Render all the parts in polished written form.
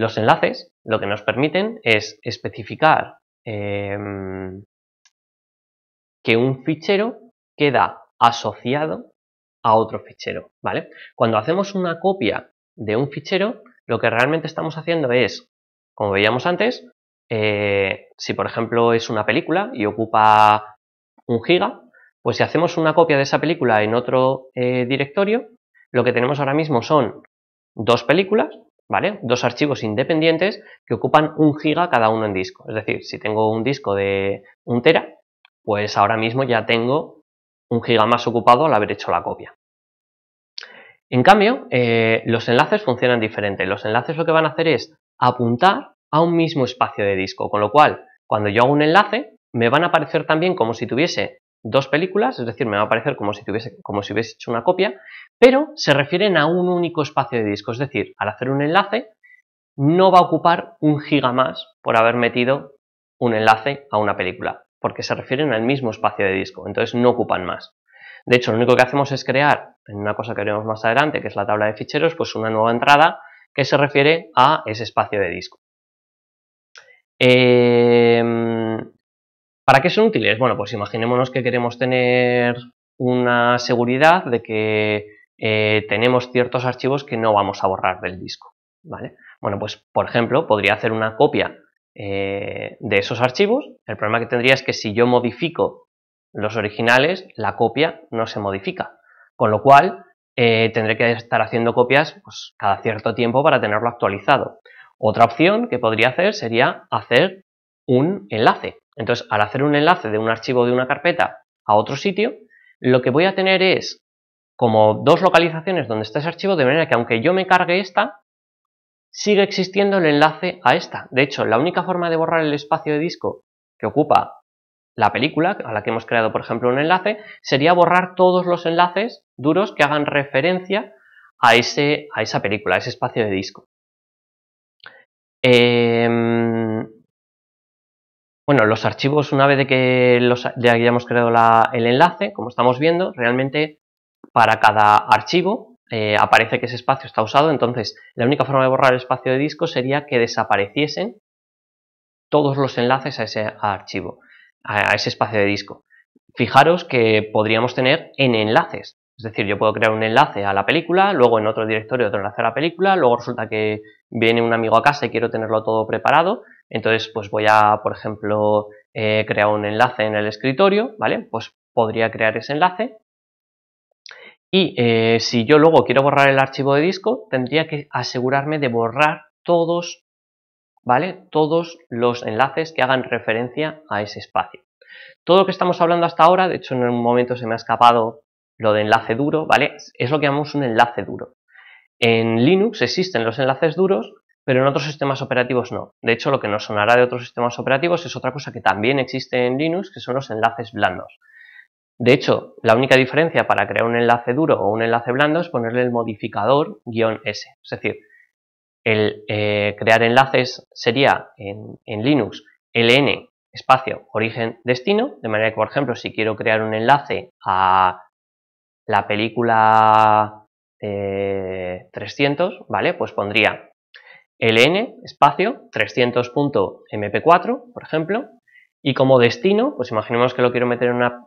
Los enlaces lo que nos permiten es especificar que un fichero queda asociado a otro fichero, ¿vale? Cuando hacemos una copia de un fichero, lo que realmente estamos haciendo es, como veíamos antes, si por ejemplo es una película y ocupa 1 giga, pues si hacemos una copia de esa película en otro directorio, lo que tenemos ahora mismo son 2 películas, ¿vale? 2 archivos independientes que ocupan 1 giga cada uno en disco. Es decir, si tengo un disco de 1 tera, pues ahora mismo ya tengo 1 giga más ocupado al haber hecho la copia. En cambio, los enlaces funcionan diferente. Los enlaces lo que van a hacer es apuntar a un mismo espacio de disco, con lo cual, cuando yo hago un enlace, me van a aparecer también como si tuviese 2 películas, es decir, me va a aparecer como si hubiese hecho una copia, pero se refieren a un único espacio de disco, es decir, al hacer un enlace no va a ocupar 1 giga más por haber metido un enlace a una película, porque se refieren al mismo espacio de disco, entonces no ocupan más. De hecho, lo único que hacemos es crear, en una cosa que veremos más adelante, que es la tabla de ficheros, pues una nueva entrada que se refiere a ese espacio de disco. ¿Para qué son útiles? Bueno, pues imaginémonos que queremos tener una seguridad de que tenemos ciertos archivos que no vamos a borrar del disco, ¿vale? Bueno, pues por ejemplo, podría hacer una copia de esos archivos. El problema que tendría es que si yo modifico los originales, la copia no se modifica, con lo cual tendré que estar haciendo copias pues, cada cierto tiempo para tenerlo actualizado. Otra opción que podría hacer sería hacer un enlace. Entonces, al hacer un enlace de un archivo de una carpeta a otro sitio, lo que voy a tener es como 2 localizaciones donde está ese archivo, de manera que aunque yo me cargue esta, sigue existiendo el enlace a esta. De hecho, la única forma de borrar el espacio de disco que ocupa la película, a la que hemos creado, por ejemplo, un enlace, sería borrar todos los enlaces duros que hagan referencia a esa película, a ese espacio de disco. Bueno, los archivos, una vez de que ya hayamos creado el enlace, como estamos viendo, realmente para cada archivo aparece que ese espacio está usado, entonces la única forma de borrar el espacio de disco sería que desapareciesen todos los enlaces a ese archivo, a ese espacio de disco. Fijaros que podríamos tener n enlaces, es decir, yo puedo crear un enlace a la película, luego en otro directorio otro enlace a la película, luego resulta que viene un amigo a casa y quiero tenerlo todo preparado, entonces pues voy a, por ejemplo, crear un enlace en el escritorio, ¿vale? Pues podría crear ese enlace y si yo luego quiero borrar el archivo de disco, tendría que asegurarme de borrar todos, ¿vale? Todos los enlaces que hagan referencia a ese espacio. Todo lo que estamos hablando hasta ahora, de hecho en un momento se me ha escapado lo de enlace duro, ¿vale? Es lo que llamamos un enlace duro. En Linux existen los enlaces duros, pero en otros sistemas operativos no. De hecho, lo que nos sonará de otros sistemas operativos es otra cosa que también existe en Linux, que son los enlaces blandos. De hecho, la única diferencia para crear un enlace duro o un enlace blando es ponerle el modificador "-s". Es decir, el crear enlaces sería en Linux ln espacio origen destino, de manera que, por ejemplo, si quiero crear un enlace a la película 300, ¿vale? Pues pondría ln espacio 300.mp4, por ejemplo, y como destino, pues imaginemos que lo quiero meter en una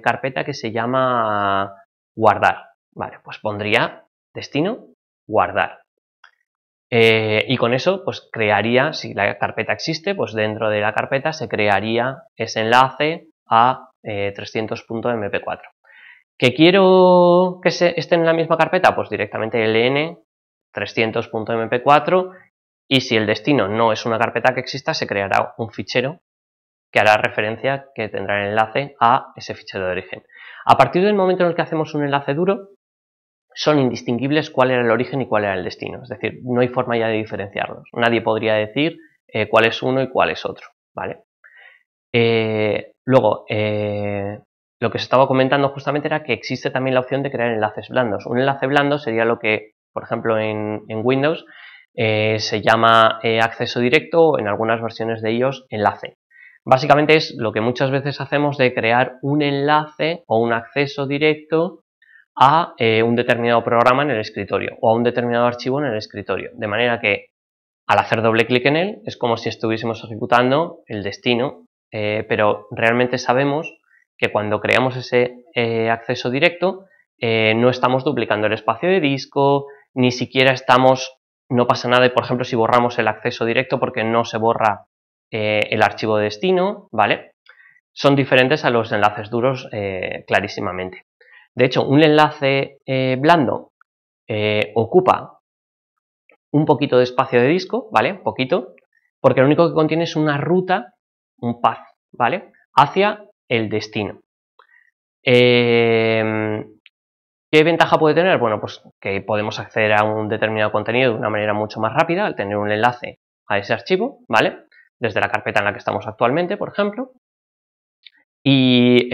carpeta que se llama guardar, ¿vale? Pues pondría destino guardar. Y con eso, pues crearía, si la carpeta existe, pues dentro de la carpeta se crearía ese enlace a 300.mp4. ¿Que quiero que esté en la misma carpeta? Pues directamente ln 300.mp4 y si el destino no es una carpeta que exista, se creará un fichero que hará referencia, que tendrá el enlace a ese fichero de origen. A partir del momento en el que hacemos un enlace duro, son indistinguibles cuál era el origen y cuál era el destino. Es decir, no hay forma ya de diferenciarlos. Nadie podría decir cuál es uno y cuál es otro, ¿vale? Luego, lo que se estaba comentando justamente era que existe también la opción de crear enlaces blandos. Un enlace blando sería lo que, por ejemplo, en Windows se llama acceso directo o en algunas versiones de iOS enlace. Básicamente es lo que muchas veces hacemos de crear un enlace o un acceso directo a un determinado programa en el escritorio o a un determinado archivo en el escritorio. De manera que Al hacer doble clic en él es como si estuviésemos ejecutando el destino, pero realmente sabemos que cuando creamos ese acceso directo no estamos duplicando el espacio de disco, ni siquiera no pasa nada, por ejemplo, si borramos el acceso directo porque no se borra el archivo de destino, ¿vale? Son diferentes a los enlaces duros clarísimamente. De hecho, un enlace blando ocupa un poquito de espacio de disco, ¿vale? Poquito, porque lo único que contiene es una ruta, un path, ¿vale? Hacia el destino. ¿Qué ventaja puede tener? Bueno, pues que podemos acceder a un determinado contenido de una manera mucho más rápida al tener un enlace a ese archivo, ¿vale? Desde la carpeta en la que estamos actualmente, por ejemplo. Y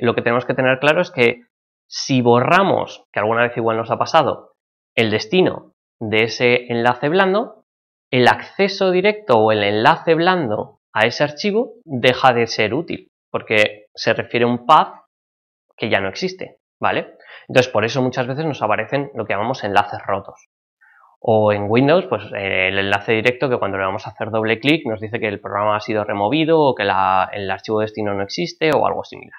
lo que tenemos que tener claro es que si borramos, que alguna vez igual nos ha pasado, el destino de ese enlace blando, el acceso directo o el enlace blando a ese archivo deja de ser útil, porque se refiere a un path que ya no existe, ¿vale? Entonces, por eso muchas veces nos aparecen lo que llamamos enlaces rotos. O en Windows, pues el enlace directo que cuando le vamos a hacer doble clic nos dice que el programa ha sido removido o que el archivo de destino no existe o algo similar.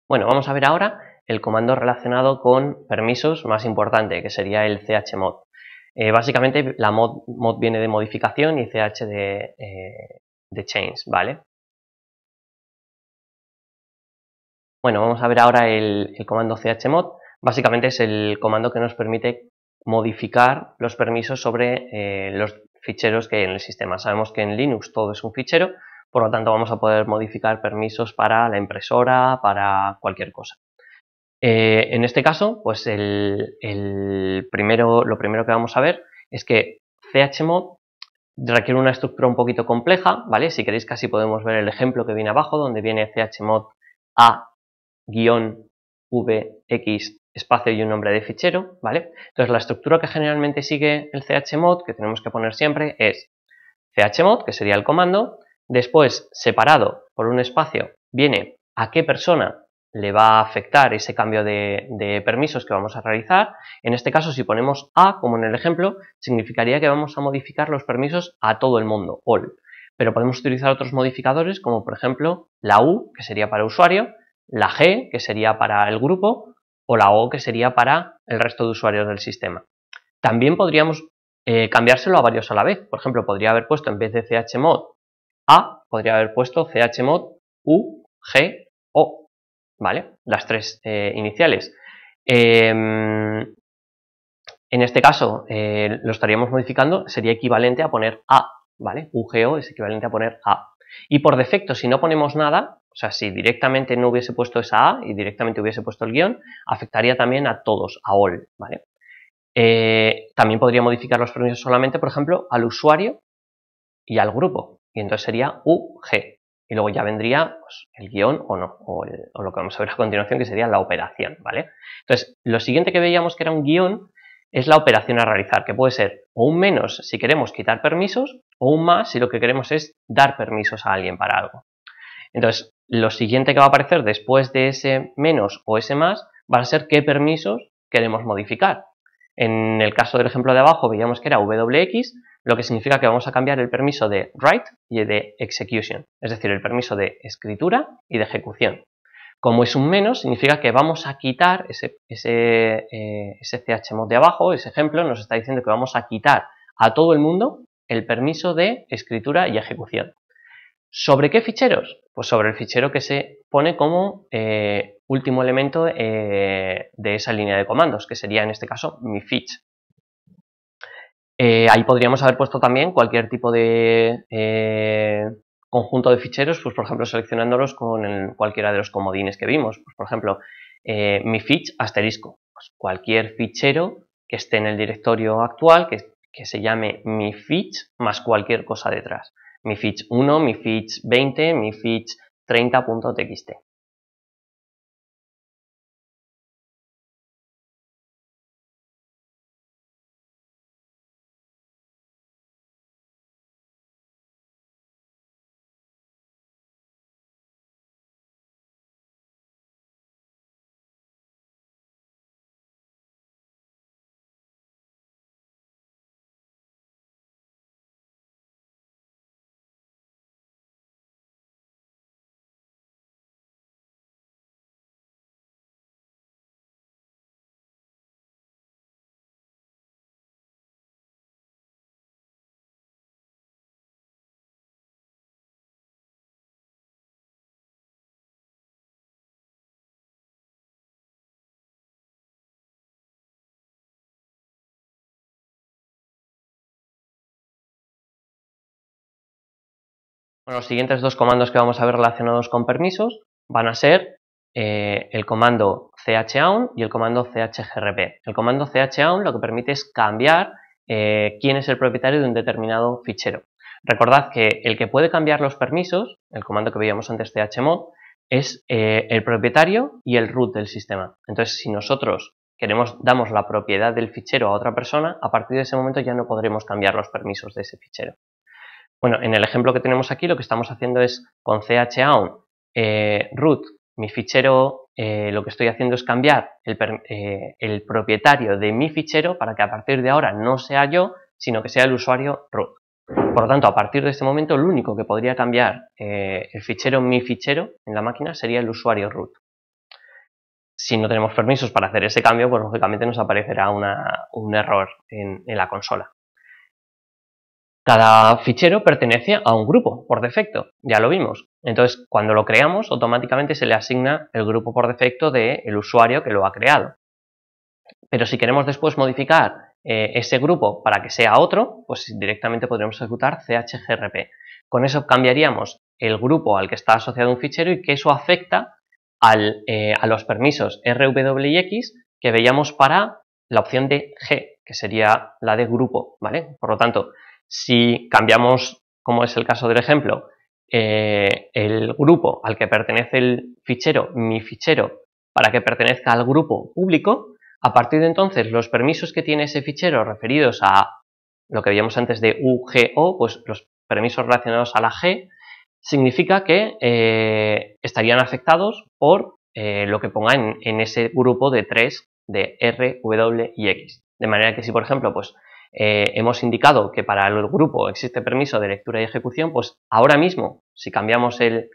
Bueno, vamos a ver ahora el comando relacionado con permisos más importante, que sería el chmod. Básicamente la mod viene de modificación y ch de change, ¿vale? Bueno, vamos a ver ahora el comando chmod. Básicamente es el comando que nos permite modificar los permisos sobre los ficheros que hay en el sistema. Sabemos que en Linux todo es un fichero, por lo tanto vamos a poder modificar permisos para la impresora, para cualquier cosa. En este caso, pues lo primero que vamos a ver es que chmod requiere una estructura un poquito compleja, ¿vale? Si queréis casi podemos ver el ejemplo que viene abajo, donde viene chmod a-vx espacio y un nombre de fichero, ¿vale? Entonces la estructura que generalmente sigue el chmod, que tenemos que poner siempre, es chmod, que sería el comando, después separado por un espacio viene a qué persona le va a afectar ese cambio de permisos que vamos a realizar. En este caso, si ponemos a, como en el ejemplo, significaría que vamos a modificar los permisos a todo el mundo, all. Pero podemos utilizar otros modificadores, como por ejemplo la u, que sería para usuario, la g, que sería para el grupo, o la o, que sería para el resto de usuarios del sistema. También podríamos cambiárselo a varios a la vez. Por ejemplo, podría haber puesto en vez de chmod a, podría haber puesto chmod u, g, o. ¿Vale? Las tres iniciales. En este caso lo estaríamos modificando, sería equivalente a poner a, ¿vale? UGO es equivalente a poner a. Y por defecto, si no ponemos nada, o sea, si directamente no hubiese puesto esa a y directamente hubiese puesto el guión, afectaría también a todos, a all, ¿vale? También podría modificar los permisos solamente, por ejemplo, al usuario y al grupo, y entonces sería UG. Y luego ya vendría pues, el guión o no, o lo que vamos a ver a continuación, que sería la operación, ¿vale? Entonces, lo siguiente que veíamos que era un guión es la operación a realizar, que puede ser o un menos si queremos quitar permisos, o un más si lo que queremos es dar permisos a alguien para algo. Entonces, lo siguiente que va a aparecer después de ese menos o ese más va a ser qué permisos queremos modificar. En el caso del ejemplo de abajo veíamos que era wx, lo que significa que vamos a cambiar el permiso de write y de execution, es decir, el permiso de escritura y de ejecución. Como es un menos, significa que vamos a quitar ese chmod de abajo, ese ejemplo nos está diciendo que vamos a quitar a todo el mundo el permiso de escritura y ejecución. ¿Sobre qué ficheros? Pues sobre el fichero que se pone como último elemento de esa línea de comandos, que sería en este caso mi fich. Ahí podríamos haber puesto también cualquier tipo de conjunto de ficheros, pues por ejemplo seleccionándolos con cualquiera de los comodines que vimos. Pues, por ejemplo, mi fich asterisco, pues cualquier fichero que esté en el directorio actual que se llame mi fich más cualquier cosa detrás. Mi fich 1, mi fich 20, mi fich 30.txt. Bueno, los siguientes dos comandos que vamos a ver relacionados con permisos van a ser el comando chown y el comando chgrp. El comando chown lo que permite es cambiar quién es el propietario de un determinado fichero. Recordad que el que puede cambiar los permisos, el comando que veíamos antes chmod, es el propietario y el root del sistema. Entonces, si nosotros damos la propiedad del fichero a otra persona, a partir de ese momento ya no podremos cambiar los permisos de ese fichero. Bueno, en el ejemplo que tenemos aquí lo que estamos haciendo es con chown root, mi fichero, lo que estoy haciendo es cambiar el propietario de mi fichero para que a partir de ahora no sea yo, sino que sea el usuario root. Por lo tanto, a partir de este momento, lo único que podría cambiar el fichero mi fichero en la máquina sería el usuario root. si no tenemos permisos para hacer ese cambio, pues lógicamente nos aparecerá un error en la consola. Cada fichero pertenece a un grupo por defecto, ya lo vimos. Entonces, cuando lo creamos, automáticamente se le asigna el grupo por defecto del usuario que lo ha creado. Pero si queremos después modificar ese grupo para que sea otro, pues directamente podremos ejecutar chgrp. Con eso cambiaríamos el grupo al que está asociado un fichero y que eso afecta a los permisos RW y X que veíamos para la opción de G, que sería la de grupo, ¿vale? Por lo tanto, si cambiamos, como es el caso del ejemplo, el grupo al que pertenece el fichero, mi fichero, para que pertenezca al grupo público, a partir de entonces los permisos que tiene ese fichero referidos a lo que veíamos antes de UGO, pues los permisos relacionados a la G, significa que estarían afectados por lo que ponga en ese grupo de 3 de R, W y X. De manera que si, por ejemplo, pues hemos indicado que para el grupo existe permiso de lectura y ejecución, pues ahora mismo, si cambiamos el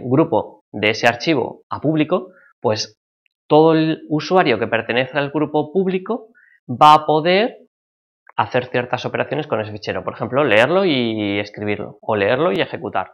grupo de ese archivo a público, pues todo el usuario que pertenece al grupo público va a poder hacer ciertas operaciones con ese fichero. Por ejemplo, leerlo y escribirlo, o leerlo y ejecutarlo.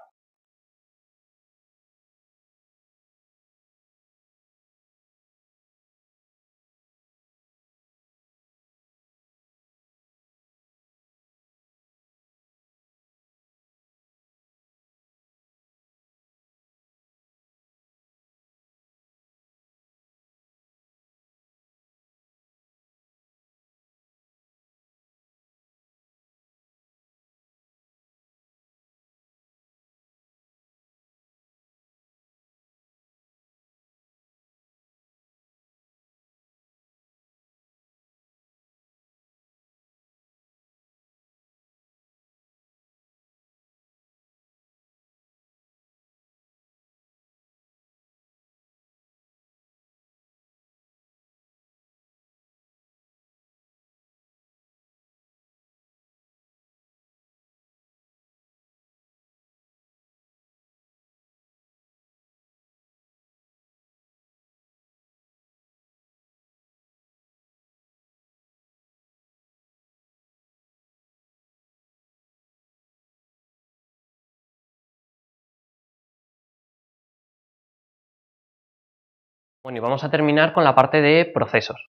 Bueno, y vamos a terminar con la parte de procesos.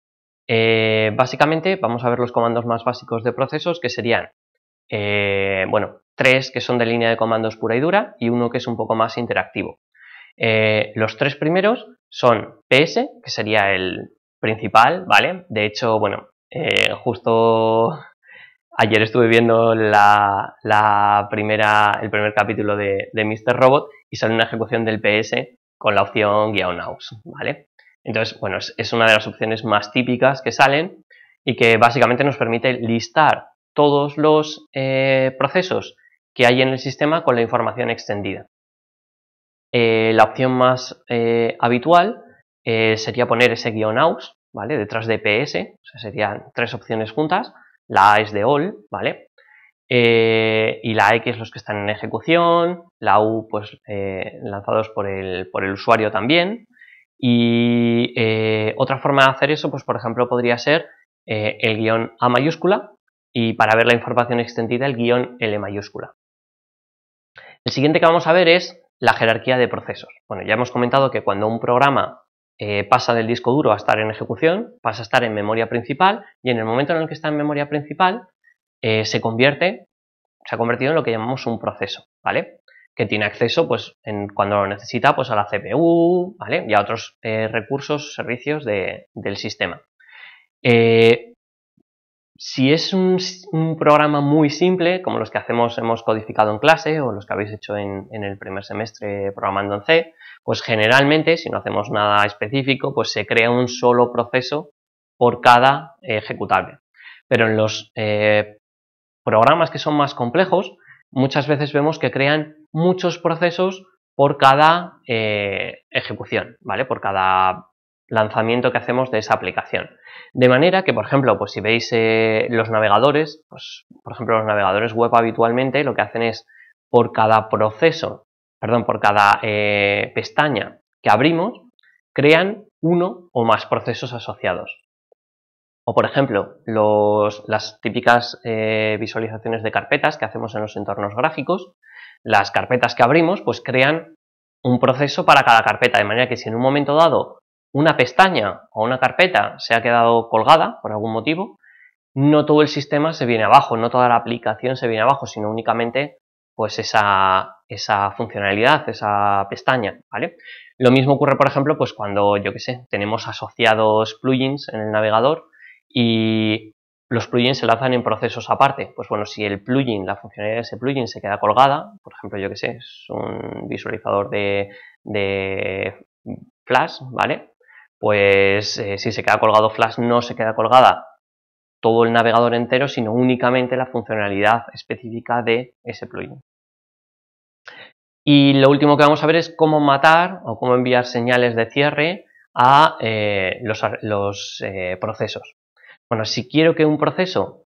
Básicamente vamos a ver los comandos más básicos de procesos, que serían, bueno, 3 que son de línea de comandos pura y dura y uno que es un poco más interactivo. Los 3 primeros son PS, que sería el principal, ¿vale? De hecho, bueno, justo ayer estuve viendo el primer capítulo de Mr. Robot y sale una ejecución del PS con la opción -aus, ¿vale? Entonces, bueno, es una de las opciones más típicas que salen y que básicamente nos permite listar todos los procesos que hay en el sistema con la información extendida. La opción más habitual sería poner ese -aus, ¿vale? Detrás de PS, o sea, serían 3 opciones juntas. La A es de all, ¿vale? Y la X los que están en ejecución, la U pues lanzados por el usuario también. Y otra forma de hacer eso, pues por ejemplo podría ser el guión A mayúscula y para ver la información extendida el guión L mayúscula. El siguiente que vamos a ver es la jerarquía de procesos. Bueno, ya hemos comentado que cuando un programa pasa del disco duro a estar en ejecución, pasa a estar en memoria principal y en el momento en el que está en memoria principal se ha convertido en lo que llamamos un proceso, ¿vale? Que tiene acceso, pues, cuando lo necesita, pues a la CPU, ¿vale? Y a otros recursos, servicios del sistema. Si es un programa muy simple, como los que hemos codificado en clase o los que habéis hecho en el primer semestre programando en C, pues generalmente, si no hacemos nada específico, pues se crea un solo proceso por cada ejecutable. Pero en los programas que son más complejos, muchas veces vemos que crean muchos procesos por cada ejecución, ¿vale? Por cada lanzamiento que hacemos de esa aplicación. De manera que, por ejemplo, pues si veis los navegadores, pues por ejemplo los navegadores web habitualmente lo que hacen es por cada proceso, perdón, por cada pestaña que abrimos, crean uno o más procesos asociados. O por ejemplo, las típicas visualizaciones de carpetas que hacemos en los entornos gráficos, las carpetas que abrimos pues crean un proceso para cada carpeta, de manera que si en un momento dado una pestaña o una carpeta se ha quedado colgada por algún motivo, no todo el sistema se viene abajo, no toda la aplicación se viene abajo, sino únicamente pues esa funcionalidad, esa pestaña, ¿vale? Lo mismo ocurre, por ejemplo, pues cuando, yo que sé, tenemos asociados plugins en el navegador y los plugins se lanzan en procesos aparte. Pues bueno, si el plugin, la funcionalidad de ese plugin se queda colgada, por ejemplo, yo que sé, es un visualizador de Flash, ¿vale? Pues si se queda colgado Flash, no se queda colgada todo el navegador entero, sino únicamente la funcionalidad específica de ese plugin. Y lo último que vamos a ver es cómo matar o cómo enviar señales de cierre a los procesos. Bueno, si quiero que un proceso,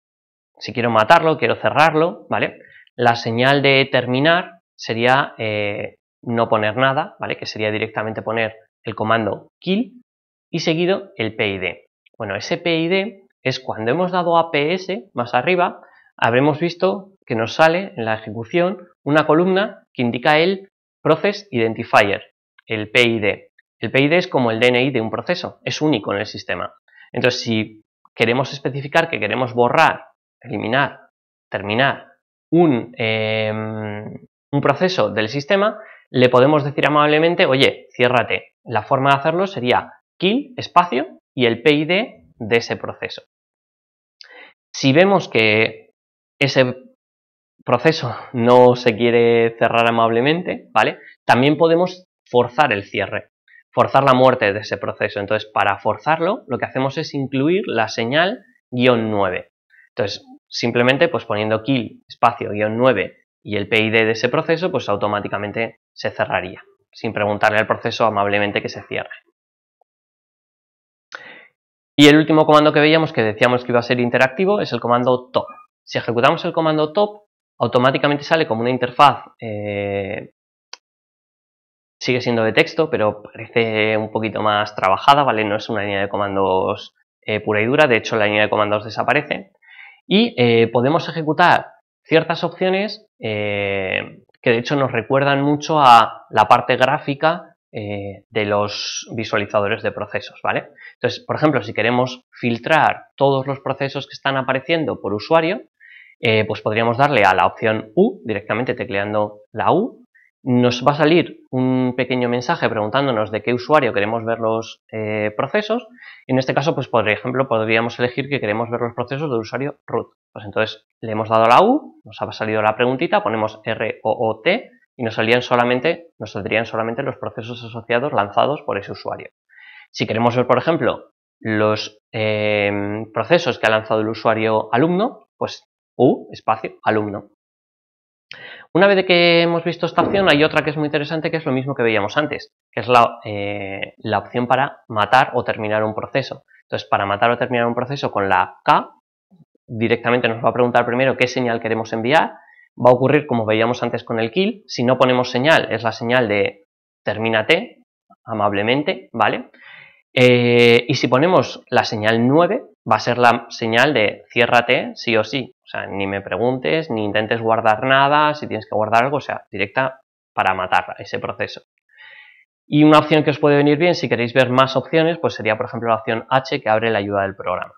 si quiero matarlo, quiero cerrarlo, ¿vale? La señal de terminar sería no poner nada, ¿vale? Que sería directamente poner el comando kill y seguido el PID. Bueno, ese PID es cuando hemos dado a PS más arriba, habremos visto que nos sale en la ejecución una columna que indica el Process Identifier, el PID. El PID es como el DNI de un proceso, es único en el sistema. Entonces, si queremos especificar que queremos borrar, eliminar, terminar un proceso del sistema, le podemos decir amablemente, oye, ciérrate. La forma de hacerlo sería kill, espacio, y el PID de ese proceso. Si vemos que ese proceso no se quiere cerrar amablemente, ¿vale? También podemos forzar el cierre, forzar la muerte de ese proceso. Entonces, para forzarlo, lo que hacemos es incluir la señal -9. Entonces, simplemente pues poniendo kill, espacio, -9 y el PID de ese proceso, pues automáticamente se cerraría, sin preguntarle al proceso amablemente que se cierre. Y el último comando que veíamos, que decíamos que iba a ser interactivo, es el comando top. Si ejecutamos el comando top, automáticamente sale como una interfaz, sigue siendo de texto, pero parece un poquito más trabajada, ¿vale? No es una línea de comandos pura y dura, de hecho la línea de comandos desaparece. Y podemos ejecutar ciertas opciones que de hecho nos recuerdan mucho a la parte gráfica de los visualizadores de procesos, ¿vale? Entonces, por ejemplo, si queremos filtrar todos los procesos que están apareciendo por usuario, pues podríamos darle a la opción U, directamente tecleando la U. Nos va a salir un pequeño mensaje preguntándonos de qué usuario queremos ver los procesos. En este caso, pues por ejemplo, podríamos elegir que queremos ver los procesos del usuario root. Pues entonces le hemos dado la U, nos ha salido la preguntita, ponemos ROOT y nos saldrían solamente los procesos asociados lanzados por ese usuario. Si queremos ver, por ejemplo, los procesos que ha lanzado el usuario alumno, pues U, espacio, alumno. Una vez que hemos visto esta opción, hay otra que es muy interesante, que es lo mismo que veíamos antes, que es la opción para matar o terminar un proceso. Entonces, para matar o terminar un proceso con la K, directamente nos va a preguntar primero qué señal queremos enviar. Va a ocurrir como veíamos antes con el kill. Si no ponemos señal, es la señal de termínate, amablemente, ¿vale? Y si ponemos la señal 9, va a ser la señal de ciérrate sí o sí. O sea, ni me preguntes, ni intentes guardar nada, si tienes que guardar algo, o sea, directa para matar ese proceso. Y una opción que os puede venir bien si queréis ver más opciones, pues sería, por ejemplo, la opción H, que abre la ayuda del programa.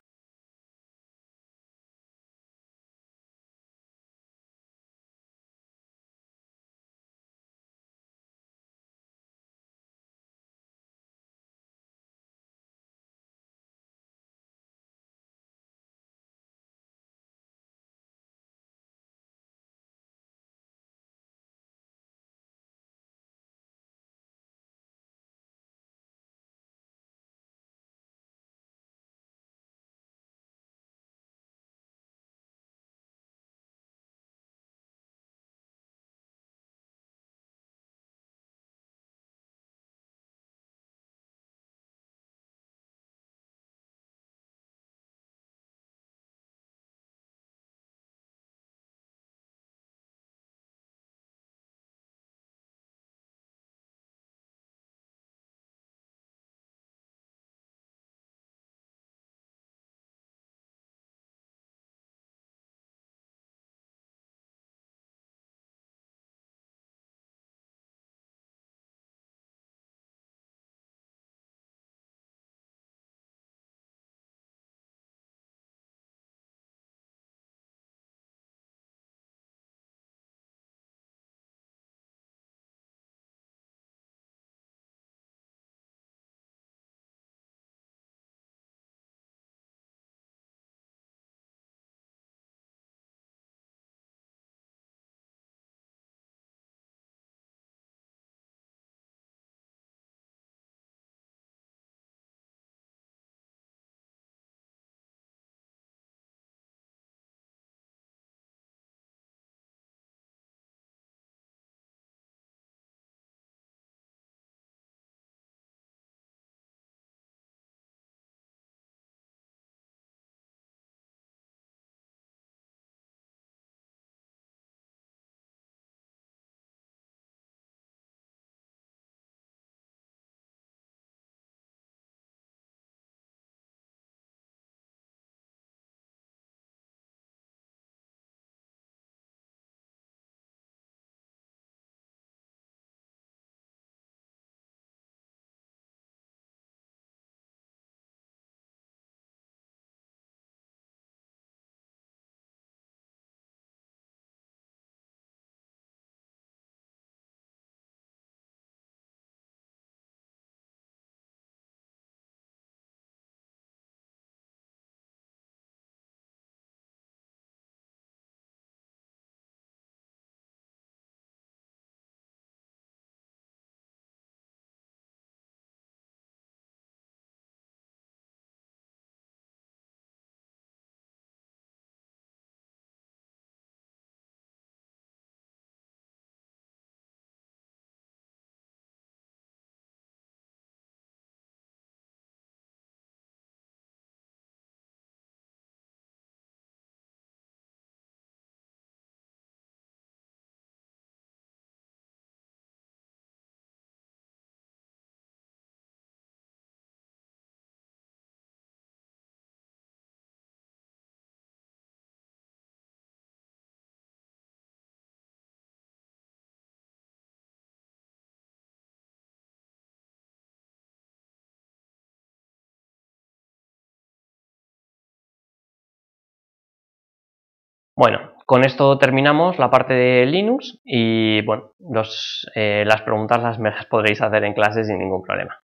Bueno, con esto terminamos la parte de Linux y bueno, las preguntas me las podréis hacer en clase sin ningún problema.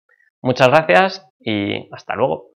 Muchas gracias y hasta luego.